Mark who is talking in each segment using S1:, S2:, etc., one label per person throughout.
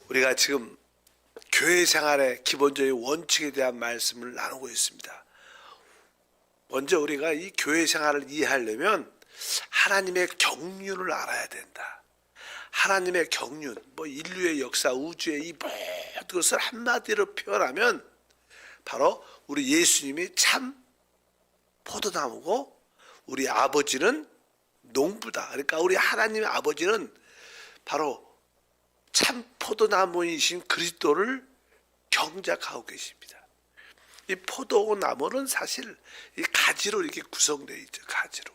S1: 우리가 지금 교회 생활의 기본적인 원칙에 대한 말씀을 나누고 있습니다. 먼저 우리가 이 교회 생활을 이해하려면 하나님의 경륜을 알아야 된다. 하나님의 경륜, 인류의 역사, 우주의 이 모든 것을 한마디로 표현하면 바로 우리 예수님이 참 포도나무고 우리 아버지는 농부다. 그러니까 우리 하나님의 아버지는 바로 참 포도나무이신 그리스도를 경작하고 계십니다. 이 포도나무는 사실 이 가지로 이렇게 구성되어 있죠. 가지로.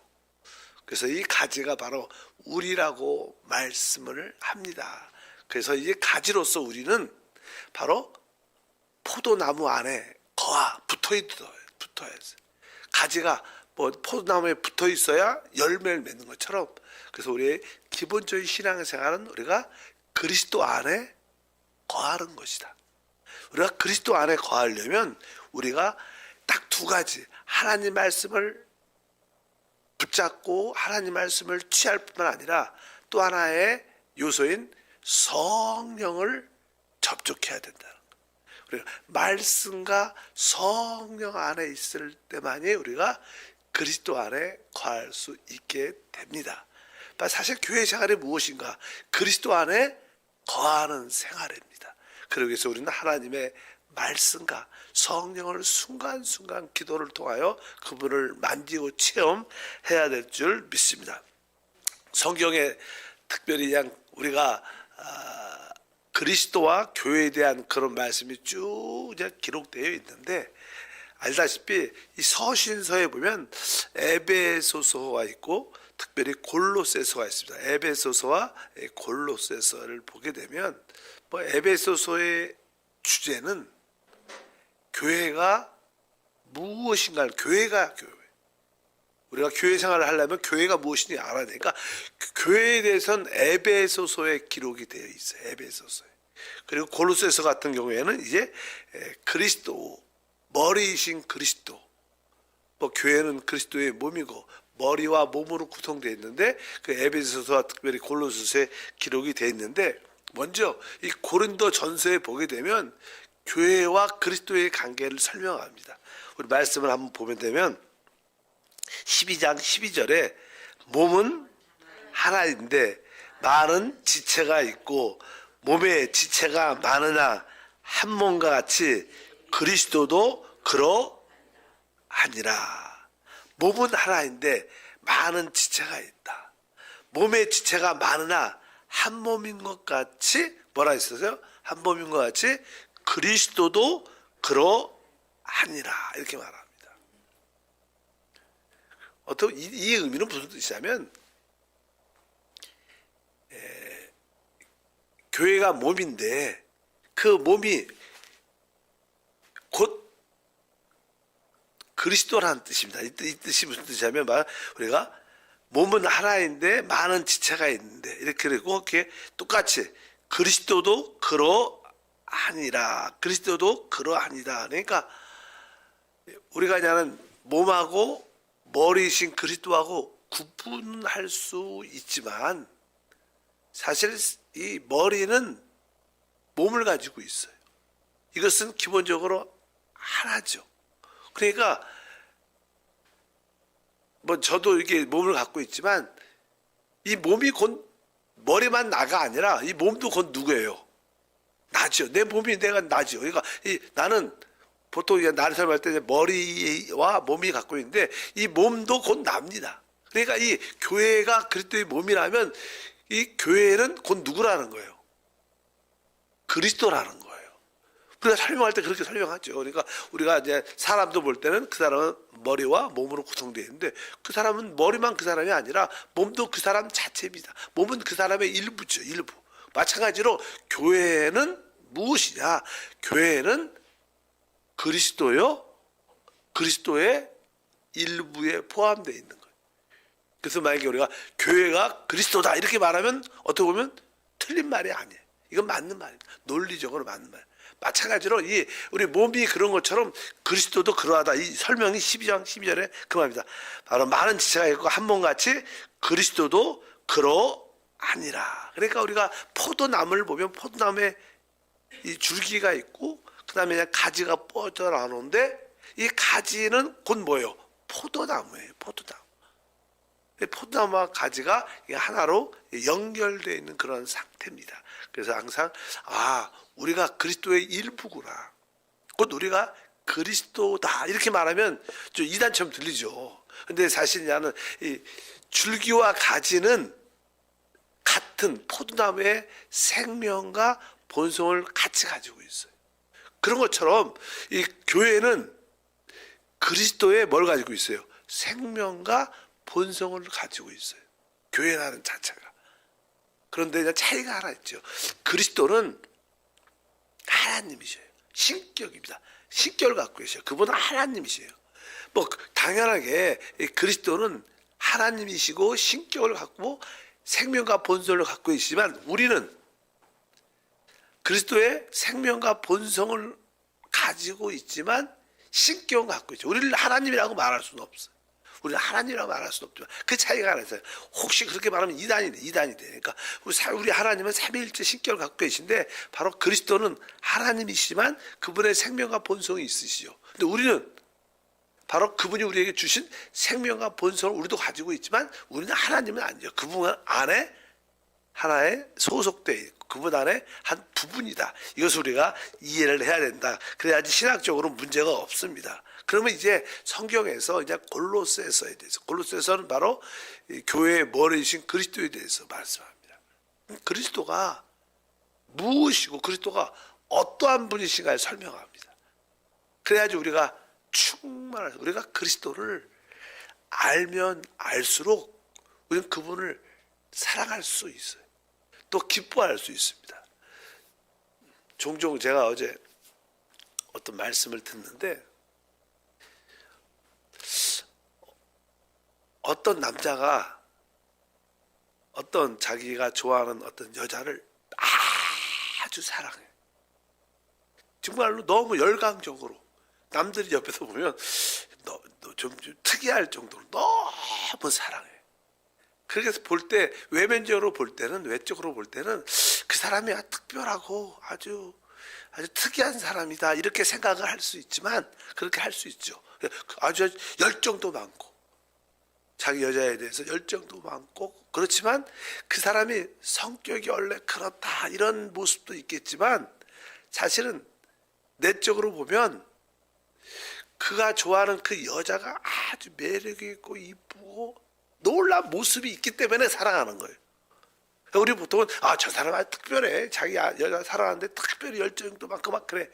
S1: 그래서 이 가지가 바로 우리라고 말씀을 합니다. 그래서 이 가지로서 우리는 바로 포도나무 안에 붙어야지. 가지가 포도나무에 붙어 있어야 열매를 맺는 것처럼, 그래서 우리의 기본적인 신앙생활은 우리가 그리스도 안에 거하는 것이다. 우리가 그리스도 안에 거하려면 우리가 딱 두 가지, 하나님 말씀을 붙잡고 하나님 말씀을 취할 뿐만 아니라 또 하나의 요소인 성령을 접촉해야 된다. 우리가 말씀과 성령 안에 있을 때만이 우리가 그리스도 안에 거할 수 있게 됩니다. 사실 교회 생활이 무엇인가? 그리스도 안에 거하는 생활입니다. 그러기 위해서 우리는 하나님의 말씀과 성령을 순간순간 기도를 통하여 그분을 만지고 체험해야 될 줄 믿습니다. 성경에 특별히 우리가 그리스도와 교회에 대한 그런 말씀이 쭉 기록되어 있는데, 알다시피 이 서신서에 보면 에베소서가 있고 특별히 골로새서가 있습니다. 에베소서와 골로새서를 보게 되면 에베소서의 주제는 교회가 무엇인가, 교회가 교회. 우리가 교회 생활을 하려면 교회가 무엇인지 알아야 되니까 교회에 대해서는 에베소서에 기록이 되어 있어요. 에베소서에. 그리고 골로새서 같은 경우에는 이제 그리스도, 머리이신 그리스도. 교회는 그리스도의 몸이고 머리와 몸으로 구성되어 있는데, 그 에베소서와 특별히 골로새서에 기록이 되어 있는데, 먼저 이 고린도 전서에 보게 되면 교회와 그리스도의 관계를 설명합니다. 우리 말씀을 한번 보면 되면 12장 12절에 몸은 하나인데 많은 지체가 있고 몸에 지체가 많으나 한 몸과 같이 그리스도도 그러하니라. 몸은 하나인데 많은 지체가 있다. 몸에 지체가 많으나 한 몸인 것 같이, 뭐라 했었어요? 한 몸인 것 같이 그리스도도 그러하니라, 이렇게 말합니다. 어떤 이 의미는 무슨 뜻이냐면, 교회가 몸인데 그 몸이 곧 그리스도라는 뜻입니다. 이 뜻이 무슨 뜻이냐면, 우리가 몸은 하나인데 많은 지체가 있는데, 이렇게 그리고 이렇게 똑같이 그리스도도 그러하니라. 그리스도도 그러하니라. 그러니까 우리가 그냥 몸하고 머리이신 그리스도하고 구분할 수 있지만, 사실 이 머리는 몸을 가지고 있어요. 이것은 기본적으로 하나죠. 그러니까 저도 이렇게 몸을 갖고 있지만 이 몸이 곧 머리만 나가 아니라 이 몸도 곧 누구예요? 나죠. 내 몸이 내가 나죠. 그러니까 나는 보통 나를 설명할 때 머리와 몸이 갖고 있는데 이 몸도 곧 납니다. 그러니까 이 교회가 그리스도의 몸이라면 이 교회는 곧 누구라는 거예요? 그리스도라는 거예요. 우리가 설명할 때 그렇게 설명하죠. 그러니까 우리가 이제 사람도 볼 때는 그 사람은 머리와 몸으로 구성되어 있는데, 그 사람은 머리만 그 사람이 아니라 몸도 그 사람 자체입니다. 몸은 그 사람의 일부죠. 일부. 마찬가지로 교회는 무엇이냐? 교회는 그리스도요, 그리스도의 일부에 포함되어 있는 거예요. 그래서 만약에 우리가 교회가 그리스도다 이렇게 말하면 어떻게 보면 틀린 말이 아니에요. 이건 맞는 말입니다. 논리적으로 맞는 말. 마찬가지로 우리 몸이 그런 것처럼 그리스도도 그러하다. 이 설명이 12장 12절에 그 말입니다. 바로 많은 지체가 있고 한 몸같이 그리스도도 그러하니라. 그러니까 우리가 포도나무를 보면 포도나무에 이 줄기가 있고 그다음에 그냥 가지가 뻗어 나오는데 이 가지는 곧 뭐예요? 포도나무예요. 포도나무. 포도나무와 가지가 하나로 연결되어 있는 그런 상태입니다. 그래서 항상 우리가 그리스도의 일부구나. 곧 우리가 그리스도다 이렇게 말하면 좀 이단처럼 들리죠. 근데 사실 나는 이 줄기와 가지는 같은 포도나무의 생명과 본성을 같이 가지고 있어요. 그런 것처럼 이 교회는 그리스도의 뭘 가지고 있어요? 생명과 본성을 가지고 있어요. 교회라는 자체가. 그런데 차이가 하나 있죠. 그리스도는 하나님이셔요. 신격입니다. 신격을 갖고 계셔요. 그분은 하나님이세요. 뭐 당연하게 그리스도는 하나님이시고 신격을 갖고 생명과 본성을 갖고 있지만 우리는 그리스도의 생명과 본성을 가지고 있지만 신격을 갖고 있죠. 우리를 하나님이라고 말할 수는 없어요. 우리는 하나님이라고 말할 수는 없지만 그 차이가 하나 있어요. 혹시 그렇게 말하면 이단이 돼. 그러니까 우리 하나님은 삼위일체 신격을 갖고 계신데 바로 그리스도는 하나님이시지만 그분의 생명과 본성이 있으시죠. 근데 우리는 바로 그분이 우리에게 주신 생명과 본성을 우리도 가지고 있지만 우리는 하나님은 아니죠. 그분 안에 하나에 소속되어 있고 그분 안에 한 부분이다. 이것을 우리가 이해를 해야 된다. 그래야지 신학적으로 문제가 없습니다. 그러면 이제 성경에서 이제 골로새서에 대해서, 골로새서는 바로 교회의 머리이신 그리스도에 대해서 말씀합니다. 그리스도가 무엇이고 그리스도가 어떠한 분이신가를 설명합니다. 그래야지 우리가 충만해서 우리가 그리스도를 알면 알수록 우리는 그분을 사랑할 수 있어요. 또 기뻐할 수 있습니다. 종종 제가 어제 어떤 말씀을 듣는데 어떤 남자가 어떤 자기가 좋아하는 어떤 여자를 아주 사랑해. 정말로 너무 열광적으로 남들이 옆에서 보면 너 좀 특이할 정도로 너무 사랑해. 그래서 볼 때 외면적으로 볼 때는 외적으로 볼 때는 그 사람이 특별하고 아주 특이한 사람이다 이렇게 생각을 할 수 있지만 그렇게 할 수 있죠. 아주 열정도 많고 자기 여자에 대해서 열정도 많고 그렇지만 그 사람이 성격이 원래 그렇다 이런 모습도 있겠지만 사실은 내적으로 보면 그가 좋아하는 그 여자가 아주 매력이 있고 이쁘고 놀라운 모습이 있기 때문에 사랑하는 거예요. 우리 보통은 저 사람 아주 특별해. 자기 여자 사랑하는데 특별히 열정도 많고 막 그래.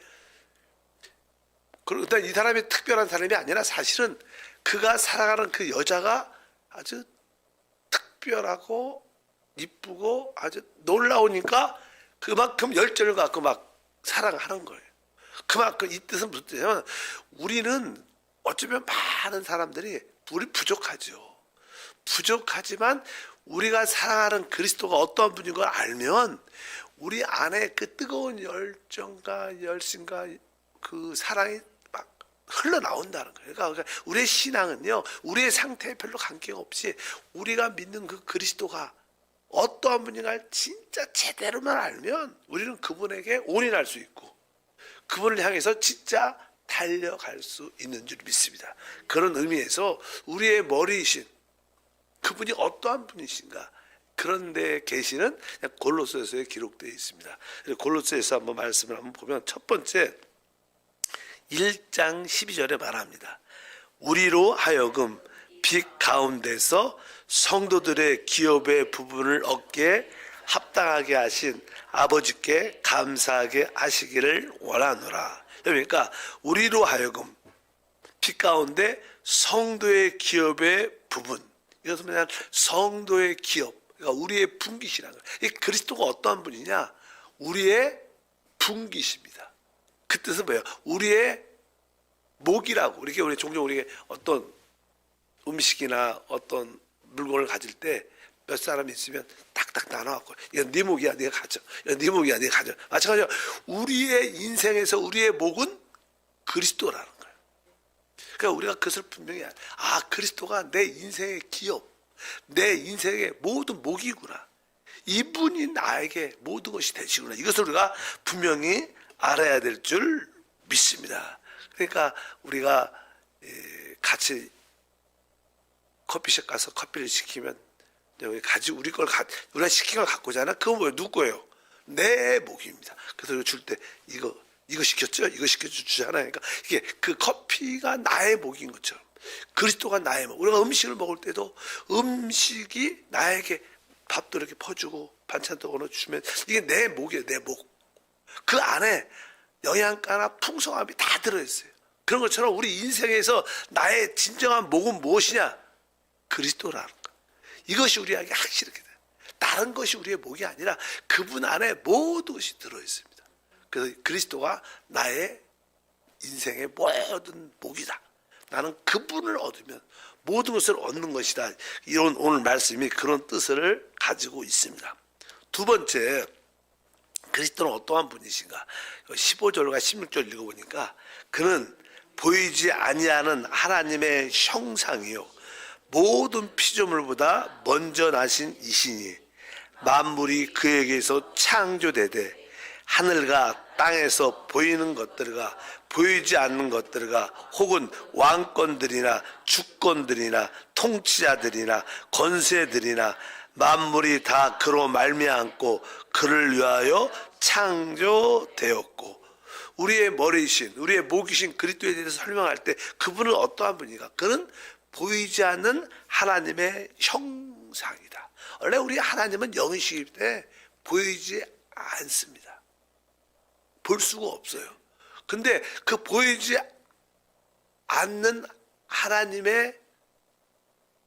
S1: 그러다 이 사람이 특별한 사람이 아니라 사실은 그가 사랑하는 그 여자가 아주 특별하고 이쁘고 아주 놀라우니까 그만큼 열정을 갖고 막 사랑하는 거예요. 그만큼 이 뜻은 무슨 뜻이냐면 우리는 어쩌면 많은 사람들이 우리 부족하죠. 부족하지만 우리가 사랑하는 그리스도가 어떠한 분인 걸 알면 우리 안에 그 뜨거운 열정과 열심과 그 사랑이 막 흘러나온다는 거예요. 그러니까 우리의 신앙은요, 우리의 상태에 별로 관계가 없이 우리가 믿는 그 그리스도가 어떠한 분인가를 진짜 제대로만 알면 우리는 그분에게 올인할 수 있고 그분을 향해서 진짜 달려갈 수 있는 줄 믿습니다. 그런 의미에서 우리의 머리이신 그분이 어떠한 분이신가 그런 데 계시는 골로새서에 기록되어 있습니다. 골로새서 한번 말씀을 한번 보면 첫 번째 1장 12절에 말합니다. 우리로 하여금 빛 가운데서 성도들의 기업의 부분을 얻기에 합당하게 하신 아버지께 감사하게 하시기를 원하노라. 그러니까 우리로 하여금 빛 가운데 성도의 기업의 부분, 이것은 그냥 성도의 기업, 그러니까 우리의 분깃이라는 거예요. 이 그리스도가 어떠한 분이냐? 우리의 분깃입니다. 그 뜻은 뭐예요? 우리의 목이라고. 이렇게 우리 종종 우리가 어떤 음식이나 어떤 물건을 가질 때 몇 사람이 있으면 딱딱 나눠갖고 이건 네 목이야 네가 가져, 이건 네 목이야 네가 가져. 마찬가지로 우리의 인생에서 우리의 목은 그리스도라는 거예요. 그러니까 우리가 그것을 분명히 그리스도가 내 인생의 기업, 내 인생의 모든 목이구나. 이분이 나에게 모든 것이 되시구나. 이것을 우리가 분명히 알아야 될 줄 믿습니다. 그러니까 우리가 같이 커피숍 가서 커피를 시키면 여기 우리 걸 우리가 시킨 걸 갖고 오잖아. 그건 뭐예요? 누구 거예요? 내 목입니다. 그래서 줄 때 이거 시켰죠? 이거 시켜주잖아요. 그러니까 이게 그 커피가 나의 목인 것처럼 그리스도가 나의 목. 우리가 음식을 먹을 때도 음식이 나에게 밥도 이렇게 퍼주고 반찬도 걸어주면 이게 내 목이에요. 내 목. 그 안에 영양가나 풍성함이 다 들어있어요. 그런 것처럼 우리 인생에서 나의 진정한 목은 무엇이냐? 그리스도라는 거. 이것이 우리에게 확실하게 돼요. 다른 것이 우리의 목이 아니라 그분 안에 모든 것이 들어있습니다. 그래서 그리스도가 나의 인생의 모든 목이다. 나는 그분을 얻으면 모든 것을 얻는 것이다. 이런 오늘 말씀이 그런 뜻을 가지고 있습니다. 두 번째, 그리스도는 어떠한 분이신가? 15절과 16절 읽어보니까 그는 보이지 아니하는 하나님의 형상이요 모든 피조물보다 먼저 나신 이시니 만물이 그에게서 창조되되 하늘과 땅에서 보이는 것들과 보이지 않는 것들과 혹은 왕권들이나 주권들이나 통치자들이나 권세들이나 만물이 다 그로 말미암고 그를 위하여 창조되었고 우리의 머리이신 우리의 목이신 그리스도에 대해서 설명할 때 그분은 어떠한 분인가? 그는 보이지 않는 하나님의 형상이다. 원래 우리 하나님은 영이시기 때문에 보이지 않습니다. 볼 수가 없어요. 근데 그 보이지 않는 하나님의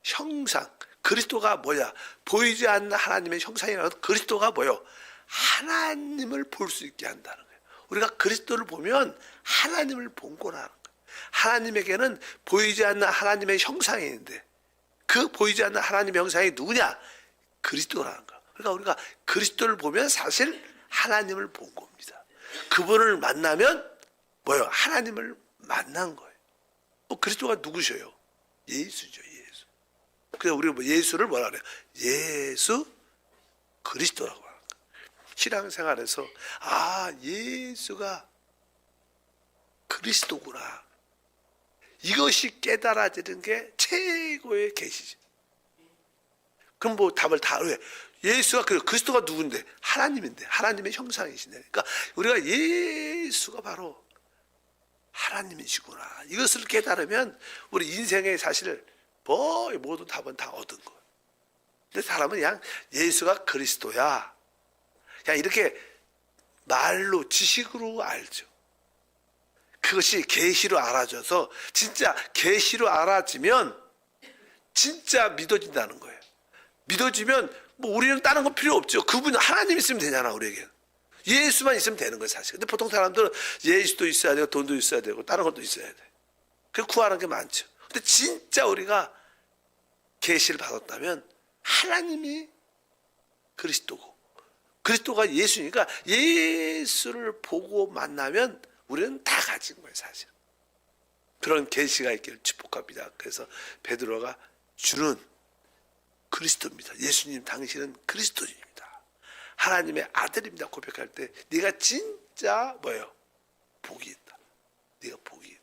S1: 형상, 그리스도가 뭐냐? 보이지 않는 하나님의 형상이라는 그리스도가 뭐요? 하나님을 볼 수 있게 한다는 거예요. 우리가 그리스도를 보면 하나님을 본 거라는 거예요. 하나님에게는 보이지 않는 하나님의 형상이 있는데 그 보이지 않는 하나님의 형상이 누구냐? 그리스도라는 거예요. 그러니까 우리가 그리스도를 보면 사실 하나님을 본 겁니다. 그분을 만나면 뭐예요? 하나님을 만난 거예요. 그리스도가 누구셔요? 예수죠, 예수. 그래서 우리가 예수를 뭐라 그래요? 예수 그리스도라고 하는 거예요. 신앙생활에서 예수가 그리스도구나. 이것이 깨달아지는 게 최고의 계시죠. 그럼 뭐 답을 다 왜? 예수가 그리스도가 누군데? 하나님인데 하나님의 형상이신데. 그러니까 우리가 예수가 바로 하나님이시구나. 이것을 깨달으면 우리 인생의 사실 모든 답은 다 얻은 거예요. 근데 사람은 그냥 예수가 그리스도야. 그냥 이렇게 말로 지식으로 알죠. 그것이 계시로 알아져서 진짜 계시로 알아지면 진짜 믿어진다는 거예요. 믿어지면 뭐 우리는 다른 거 필요 없죠. 그분 하나님 있으면 되잖아 우리에게. 예수만 있으면 되는 거예요 사실. 근데 보통 사람들은 예수도 있어야 되고 돈도 있어야 되고 다른 것도 있어야 돼. 그래서 구하는 게 많죠. 근데 진짜 우리가 계시를 받았다면 하나님이 그리스도고 그리스도가 예수니까 예수를 보고 만나면 우리는 다 가진 거예요 사실. 그런 계시가 있기를 축복합니다. 그래서 베드로가 주는 그리스도입니다. 예수님 당신은 그리스도입니다. 하나님의 아들입니다. 고백할 때 네가 진짜 뭐예요? 복이 있다. 네가 복이 있다.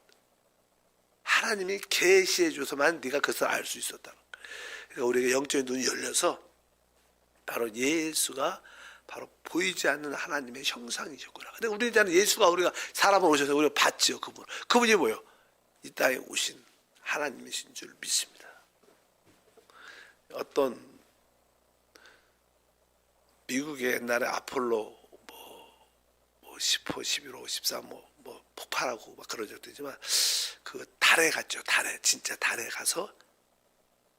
S1: 하나님이 계시해 줘서만 네가 그것을 알 수 있었다는 거예요. 그러니까 우리가 영적인 눈이 열려서 바로 예수가 바로 보이지 않는 하나님의 형상이셨구나. 근데 우리는 예수가 우리가 사람을 오셔서 우리가 봤죠. 그분이 뭐예요? 이 땅에 오신 하나님이신 줄 믿습니다. 어떤 미국의 옛날에 아폴로 10호, 11호, 13호 뭐 폭발하고 막 그런 적도 있지만 그 달에 갔죠. 진짜 달에 가서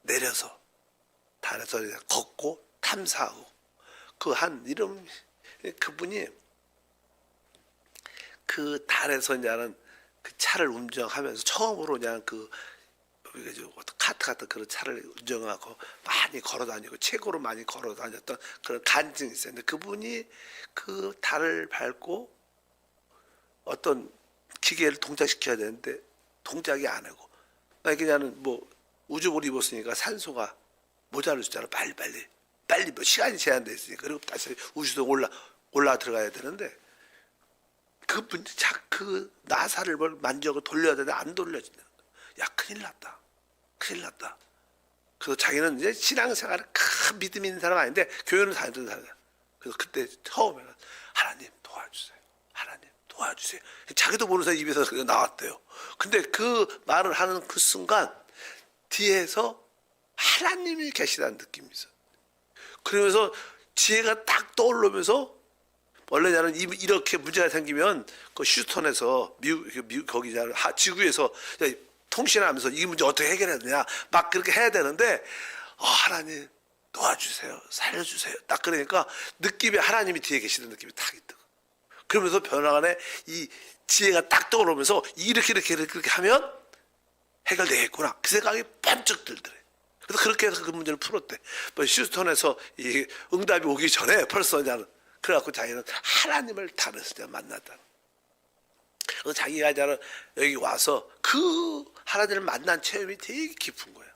S1: 내려서 달에서 걷고 탐사하고 그 한 이름 그분이 그 달에서 이제는 그 차를 운전하면서 처음으로 그냥 카트 같은 그런 차를 운전하고 많이 걸어다니고 최고로 많이 걸어다녔던 그런 간증이 있어요. 근데 그분이 그 달을 밟고 어떤 기계를 동작시켜야 되는데 동작이 안 하고 그냥 우주복을 입었으니까 산소가 모자랄 수 있잖아. 빨리 빨리 뭐 시간이 제한돼 있으니까 그리고 다시 우주선 올라 들어가야 되는데 그분 그 나사를 뭘 만져고 돌려야 되는데 안 돌려진다. 야 큰일 났다. 큰일 났다. 그래서 자기는 이제 신앙생활을 큰 믿음 있는 사람 아닌데 교회는 다니던 사람이야. 그래서 그때 처음에는 하나님 도와주세요. 하나님 도와주세요. 자기도 모르는 사람 입에서 그게 나왔대요. 근데 그 말을 하는 그 순간 뒤에서 하나님이 계시다는 느낌이 있어요. 그러면서 지혜가 딱 떠오르면서 원래 나는 이렇게 문제가 생기면 그 휴스턴에서 미국 거기 지구에서 통신하면서 이 문제 어떻게 해결해야 되냐 막 그렇게 해야 되는데 하나님 도와주세요. 살려주세요. 딱 그러니까 느낌이 하나님이 뒤에 계시는 느낌이 딱 있다. 그러면서 변화간에 이 지혜가 딱 떠오르면서 이렇게 하면 해결되겠구나. 그 생각이 번쩍 들더래. 그래서 그렇게 해서 그 문제를 풀었대. 뭐 휴스턴에서 이 응답이 오기 전에 벌써 이제는 그래갖고 자기는 하나님을 다르서 만났다. 그래서 자기가 이제는 여기 와서 그 하나님을 만난 체험이 되게 깊은 거야.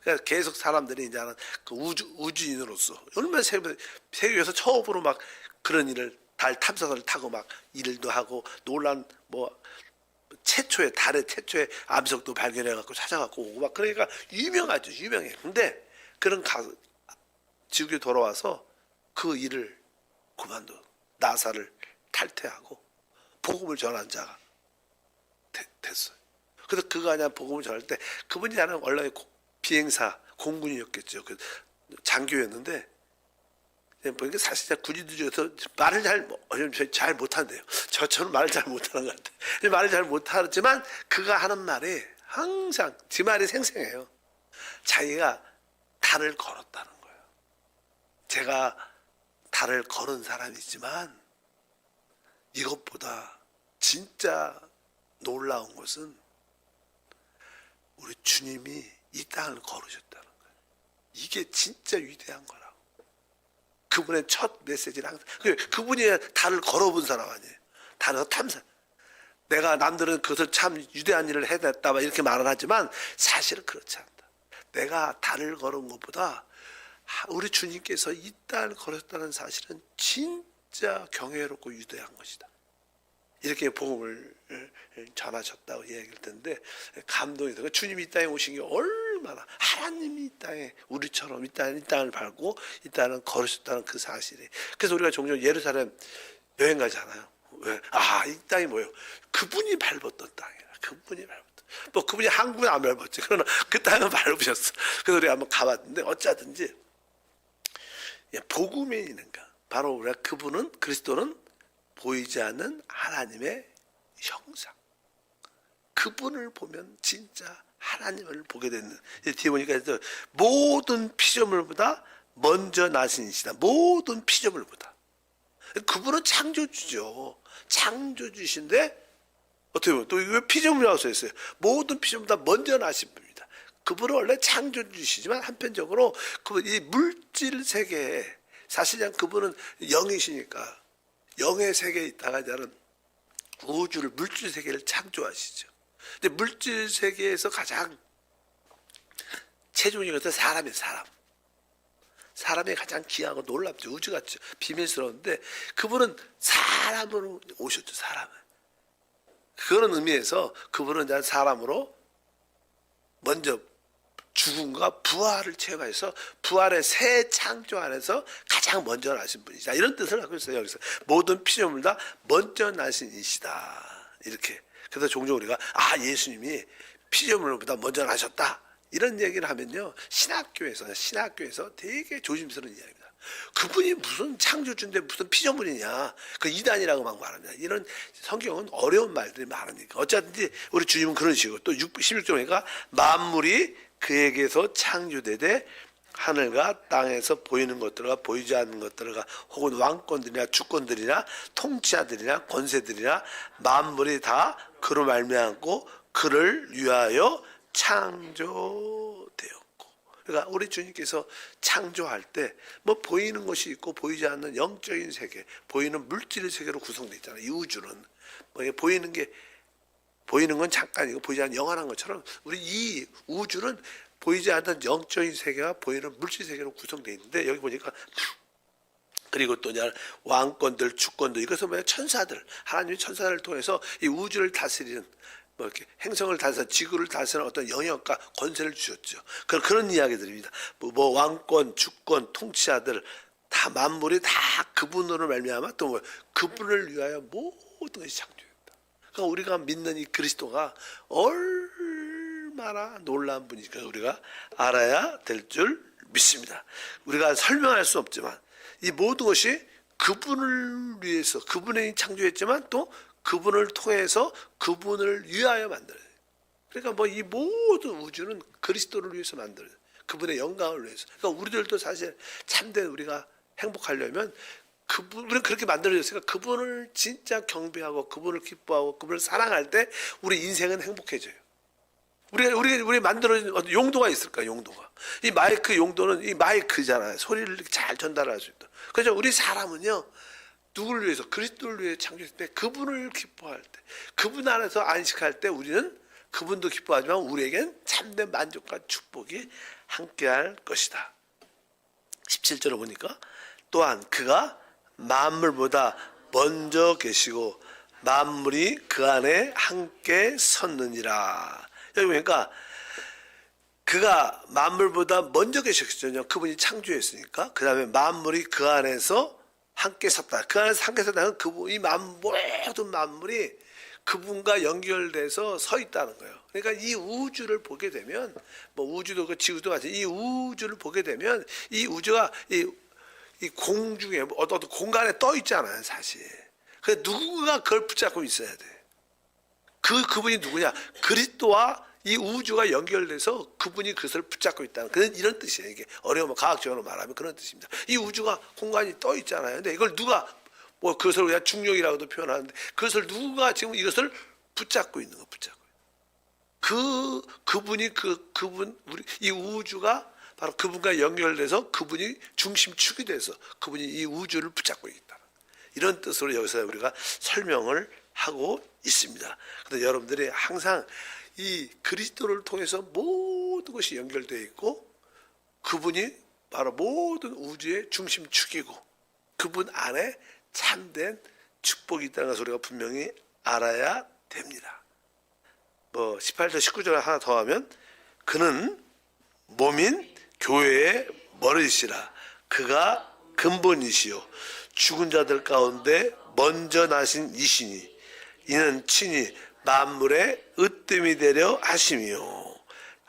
S1: 그러니까 계속 사람들이 이제는 그 우주인으로서 얼마나 세계에서 처음으로 막 그런 일을 달 탐사선을 타고 막 일도 하고 놀란 뭐 달의 최초의 암석도 발견해갖고 찾아갖고 오고 막 그러니까 유명하죠. 유명해. 근데 그런 지구에 돌아와서 그 일을 그만둬 나사를 탈퇴하고 복음을 전한 자가 됐어요. 그래서 그가 그냥 복음을 전할 때 그분이 나는 원래 비행사 공군이었겠죠. 그 장교였는데 보니까 사실 군인들 중에서 말을 잘 못한대요. 저는 말을 잘 못하는 것 같아요. 말을 잘 못하지만 그가 하는 말이 항상 지 말이 생생해요. 자기가 달을 걸었다는 거예요. 제가 달을 걸은 사람이지만 이것보다 진짜 놀라운 것은 우리 주님이 이 땅을 걸으셨다는 거예요. 이게 진짜 위대한 거라고. 그분의 첫 메시지는 항상 그분이 달을 걸어본 사람 아니에요. 달을 탐사. 내가 남들은 그것을 참 위대한 일을 해냈다 이렇게 말을 하지만 사실은 그렇지 않다. 내가 달을 걸은 것보다 우리 주님께서 이 땅을 걸었다는 사실은 진짜 경외롭고 위대한 것이다. 이렇게 복음을 전하셨다고 얘기할 텐데 감동이 들어요. 주님이 이 땅에 오신 게 얼마나 하나님이 이 땅에 우리처럼 이 땅을 밟고 이 땅을 걸으셨다는 그 사실이. 그래서 우리가 종종 예루살렘 여행 가잖아요. 왜? 이 땅이 뭐예요? 그분이 밟았던 땅이라. 그분이 밟았던. 뭐 그분이 한국은 안 밟았지. 그러나 그 땅은 밟으셨어. 그래서 우리가 한번 가봤는데 어쩌든지 복음이 있는가. 바로 우리가 그분은 그리스도는 보이지 않는 하나님의 형상. 그분을 보면 진짜 하나님을 보게 되는. 뒤에 보니까 모든 피조물보다 먼저 나신 이시다. 모든 피조물보다. 그분은 창조주죠. 창조주신데 어떻게 보면 또 이거 피조물이라고 써 있어요. 모든 피조물보다 먼저 나신 분입니다. 그분은 원래 창조주시지만 한편적으로 그분 이 물질 세계에 사실상 그분은 영이시니까 영의 세계에 있다가 이제는 우주를 물질 세계를 창조하시죠. 근데 물질 세계에서 가장 최종적인 것은 사람이에요. 사람이 가장 귀하고 놀랍죠. 우주같죠. 비밀스러운데 그분은 사람으로 오셨죠. 사람을. 그런 의미에서 그분은 이제 사람으로 먼저 죽음과 부활을 체험해서 부활의 새 창조 안에서 가장 먼저 나신 분이시다. 이런 뜻을 갖고 있어요. 여기서 모든 피조물 다 먼저 나신 이시다. 이렇게. 그래서 종종 우리가 예수님이 피조물보다 먼저 나셨다. 이런 얘기를 하면요. 신학교에서 되게 조심스러운 이야기입니다. 그분이 무슨 창조주인데 무슨 피조물이냐. 그 이단이라고 막 말합니다. 이런 성경은 어려운 말들이 많으니까. 어쨌든지 우리 주님은 그러시고 또 16절 보니까 만물이 그에게서 창조되되 하늘과 땅에서 보이는 것들과 보이지 않는 것들과 혹은 왕권들이나 주권들이나 통치자들이나 권세들이나 만물이 다 그로 말미암고 그를 위하여 창조되었고. 그러니까 우리 주님께서 창조할 때 뭐 보이는 것이 있고 보이지 않는 영적인 세계, 보이는 물질 세계로 구성되어 있잖아요. 이 우주는 뭐 보이는 건 잠깐이고 보이지 않는 영원한 것처럼 우리 이 우주는 보이지 않는 영적인 세계와 보이는 물질 세계로 구성되어 있는데, 여기 보니까 그리고 또 이제 왕권들, 주권들, 이것은 뭐냐, 천사들, 하나님이 천사를 통해서 이 우주를 다스리는, 뭐 이렇게 행성을 다스리는, 지구를 다스리는 어떤 영역과 권세를 주셨죠. 그런 이야기들입니다. 뭐 왕권, 주권, 통치자들 다 만물이 다 그분으로 말미암아 또 뭐 그분을 위하여 모든 것이 창조했다. 그러니까 우리가 믿는 이 그리스도가 얼마나 놀라운 분이니까 우리가 알아야 될 줄 믿습니다. 우리가 설명할 수 없지만 이 모든 것이 그분을 위해서, 그분이 창조했지만 또 그분을 통해서 그분을 위하여 만들어요. 그러니까 뭐 이 모든 우주는 그리스도를 위해서 만들어요. 그분의 영광을 위해서. 그러니까 우리들도 사실 참된 우리가 행복하려면 우리는 그렇게 만들어졌으니까 그분을 진짜 경배하고 그분을 기뻐하고 그분을 사랑할 때 우리 인생은 행복해져요. 우리 만들어진 어떤 용도가 있을까, 용도가. 이 마이크 용도는 이 마이크잖아요. 소리를 이렇게 잘 전달할 수 있다. 그래서 우리 사람은요, 누구를 위해서, 그리스도를 위해 창조했을 때, 그분을 기뻐할 때, 그분 안에서 안식할 때 우리는 그분도 기뻐하지만 우리에겐 참된 만족과 축복이 함께할 것이다. 17절을 보니까 또한 그가 만물보다 먼저 계시고 만물이 그 안에 함께 섰느니라. 여기 보니까 그가 만물보다 먼저 계셨거든요. 그분이 창조했으니까. 그 다음에 만물이 그 안에서 함께 섰다. 그 안에서 함께 섰다는 그분이 모든 만물이 그분과 연결돼서 서 있다는 거예요. 그러니까 이 우주를 보게 되면, 뭐 우주도 그 지구도 같이 이 우주를 보게 되면 이 우주가 이 공중에 어떤 공간에 떠 있잖아요, 사실. 그래서 누군가 그걸 붙잡고 있어야 돼. 그분이 누구냐? 그리스도와 이 우주가 연결돼서 그분이 그것을 붙잡고 있다는 이런 뜻이에요. 이게 어려우면 과학적으로 말하면 그런 뜻입니다. 이 우주가 공간이 떠 있잖아요. 근데 이걸 누가 뭐 그것을 우리가 중력이라고도 표현하는데 그것을 누가 지금 이것을 붙잡고 있는 거, 붙잡고. 그분이 그분 우리 이 우주가 바로 그분과 연결돼서 그분이 중심축이 돼서 그분이 이 우주를 붙잡고 있다. 이런 뜻으로 여기서 우리가 설명을 하고 있습니다. 그런데 여러분들이 항상 이 그리스도를 통해서 모든 것이 연결되어 있고 그분이 바로 모든 우주의 중심축이고 그분 안에 참된 축복이 있다는 것을 우리가 분명히 알아야 됩니다. 뭐 18절 19절 하나 더 하면 그는 몸인 교회의 머리시라. 그가 근본이시요 죽은 자들 가운데 먼저 나신 이시니 이는 친히 만물의 으뜸이 되려 하심이요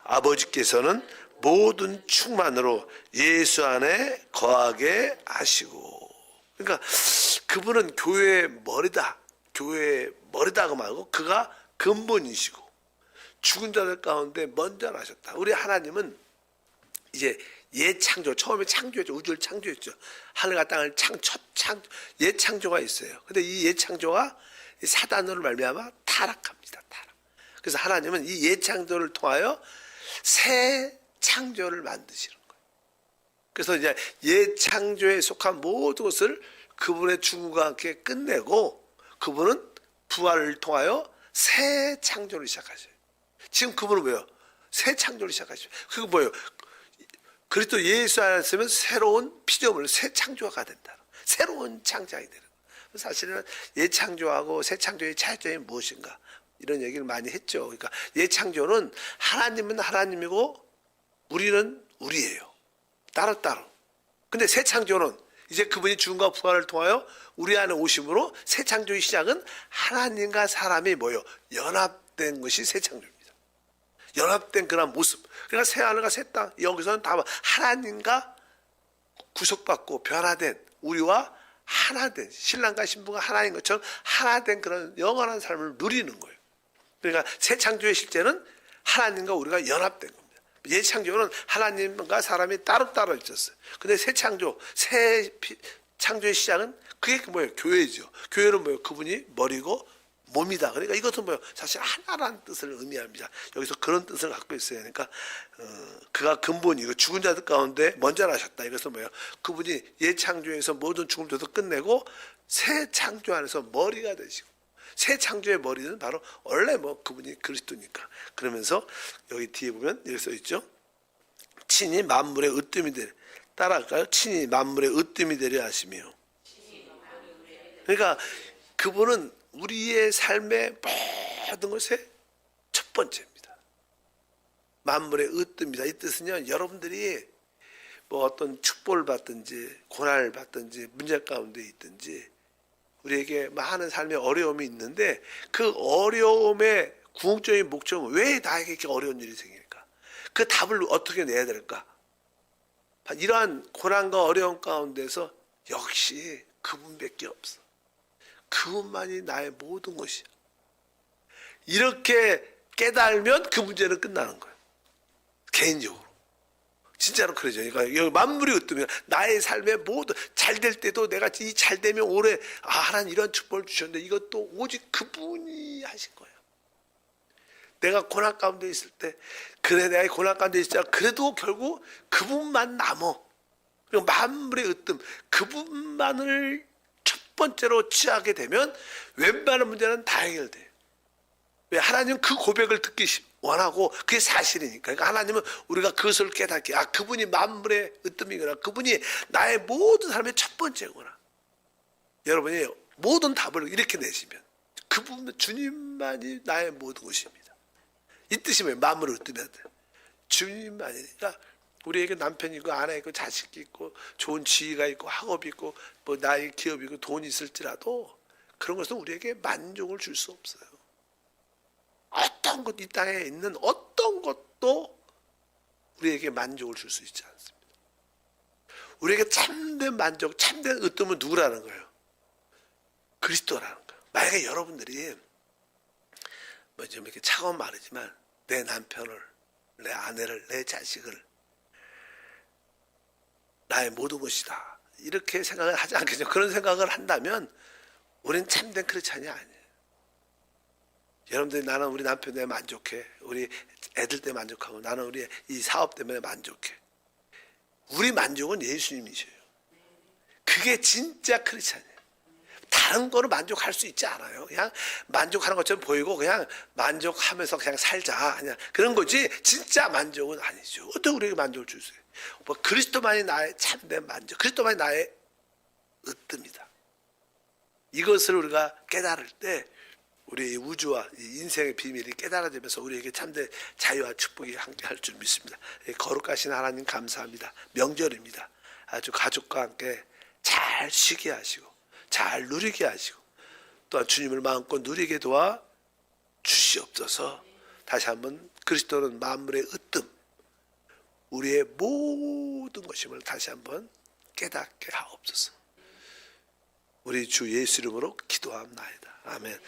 S1: 아버지께서는 모든 충만으로 예수 안에 거하게 하시고. 그러니까 그분은 교회의 머리다. 교회의 머리다고 말고 그가 근본이시고 죽은 자들 가운데 먼저 나셨다. 우리 하나님은 이제 예창조, 처음에 창조했죠. 우주를 창조했죠. 하늘과 땅을 예창조가 있어요. 근데 이 예창조가 사단으로 말미암아 타락합니다. 타락. 그래서 하나님은 이 예창조를 통하여 새 창조를 만드시는 거예요. 그래서 이제 예창조에 속한 모든 것을 그분의 죽음과 함께 끝내고 그분은 부활을 통하여 새 창조를 시작하셔요. 지금 그분은 뭐예요? 새 창조를 시작하셔요. 그거 뭐예요? 그리스도 예수 안에 있으면 새로운 피조물, 새 창조가 된다. 새로운 창조가 되는. 사실은 예창조하고 새 창조의 차이점이 무엇인가? 이런 얘기를 많이 했죠. 그러니까 예창조는 하나님은 하나님이고 우리는 우리예요. 따로따로. 근데 새 창조는 이제 그분이 죽음과 부활을 통하여 우리 안에 오심으로 새 창조의 시작은 하나님과 사람이 뭐예요? 연합된 것이 새 창조입니다. 연합된 그런 모습. 그러니까 새 하늘과 새 땅. 여기서는 다 하나님과 구속받고 변화된 우리와 하나된 신랑과 신부가 하나인 것처럼 하나된 그런 영원한 삶을 누리는 거예요. 그러니까 새 창조의 실제는 하나님과 우리가 연합된 겁니다. 옛 창조는 하나님과 사람이 따로따로 있었어요. 근데 새 창조, 새 창조의 시작은 그게 뭐예요? 교회죠. 교회는 뭐예요? 그분이 머리고 몸이다. 그러니까 이것은 뭐예요? 사실 하나라는 뜻을 의미합니다. 여기서 그런 뜻을 갖고 있어요. 그러니까 그가 근본이고 죽은 자들 가운데 먼저 나셨다. 이것은 뭐예요? 그분이 옛 창조에서 모든 죽음들도 끝내고 새 창조 안에서 머리가 되시고 새 창조의 머리는 바로 원래 뭐 그분이 그리스도니까. 그러면서 여기 뒤에 보면 이렇게 써 있죠. 친히 만물의 으뜸이 되려. 따라할까요? 친히 만물의 으뜸이 되려 하시며. 그러니까 그분은 우리의 삶의 모든 것의 첫 번째입니다. 만물의 으뜸이다. 이 뜻은요, 여러분들이 뭐 어떤 축복을 받든지 고난을 받든지 문제 가운데 있든지 우리에게 많은 삶의 어려움이 있는데 그 어려움의 궁극적인 목적은 왜 나에게 이렇게 어려운 일이 생길까? 그 답을 어떻게 내야 될까? 이러한 고난과 어려움 가운데서 역시 그분밖에 없어. 그분만이 나의 모든 것이야. 이렇게 깨달으면 그 문제는 끝나는 거예요. 개인적으로. 진짜로 그러죠. 그러니까 여기 만물이 으뜸이야. 나의 삶의 모든 잘 될 때도 내가 이 잘 되면 올해 하나님 이런 축복을 주셨는데 이것도 오직 그분이 하신 거예요. 내가 고난 가운데 있을 때 그래 내가 고난 가운데 있자 그래도 결국 그분만 남어. 그리고 만물의 으뜸 그분만을 첫 번째로 취하게 되면 웬만한 문제는 다 해결돼요. 왜? 하나님은 그 고백을 듣기 원하고 그게 사실이니까. 그러니까 하나님은 우리가 그것을 깨닫게 그분이 만물의 으뜸이구나. 그분이 나의 모든 삶의 첫 번째구나. 여러분이 모든 답을 이렇게 내시면 그분 주님만이 나의 모든 것입니다. 이 뜻이 뭐예요? 만물의 으뜸이야. 주님만이니까 우리에게 남편이 있고 아내 있고 자식이 있고 좋은 지위가 있고 학업이 있고 뭐 나의 기업이 있고 돈이 있을지라도 그런 것은 우리에게 만족을 줄 수 없어요. 어떤 것, 이 땅에 있는 어떤 것도 우리에게 만족을 줄 수 있지 않습니다. 우리에게 참된 만족, 참된 으뜸은 누구라는 거예요? 그리스도라는 거예요. 만약에 여러분들이 뭐 좀 이렇게 차가운 말이지만 내 남편을, 내 아내를, 내 자식을 나의 모든 것이다 이렇게 생각을 하지 않겠죠. 그런 생각을 한다면 우리는 참된 크리스찬이 아니에요. 여러분들이 나는 우리 남편 때문에 만족해. 우리 애들 때문에 만족하고 나는 우리 이 사업 때문에 만족해. 우리 만족은 예수님이셔요. 그게 진짜 크리스찬이에요. 다른 거로 만족할 수 있지 않아요. 그냥 만족하는 것처럼 보이고 그냥 만족하면서 그냥 살자. 그냥 그런 거지 진짜 만족은 아니죠. 어떻게 우리에게 만족을 줄 수 있어요? 뭐 그리스도만이 나의 참된 만족, 그리스도만이 나의 으뜸이다. 이것을 우리가 깨달을 때 우리의 우주와 인생의 비밀이 깨달아지면서 우리에게 참된 자유와 축복이 함께할 줄 믿습니다. 거룩하신 하나님 감사합니다. 명절입니다. 아주 가족과 함께 잘 쉬게 하시고 잘 누리게 하시고 또한 주님을 마음껏 누리게 도와 주시옵소서. 다시 한번 그리스도는 만물의 으뜸 우리의 모든 것임을 다시 한번 깨닫게 하옵소서. 우리 주 예수 이름으로 기도합나이다. 아멘.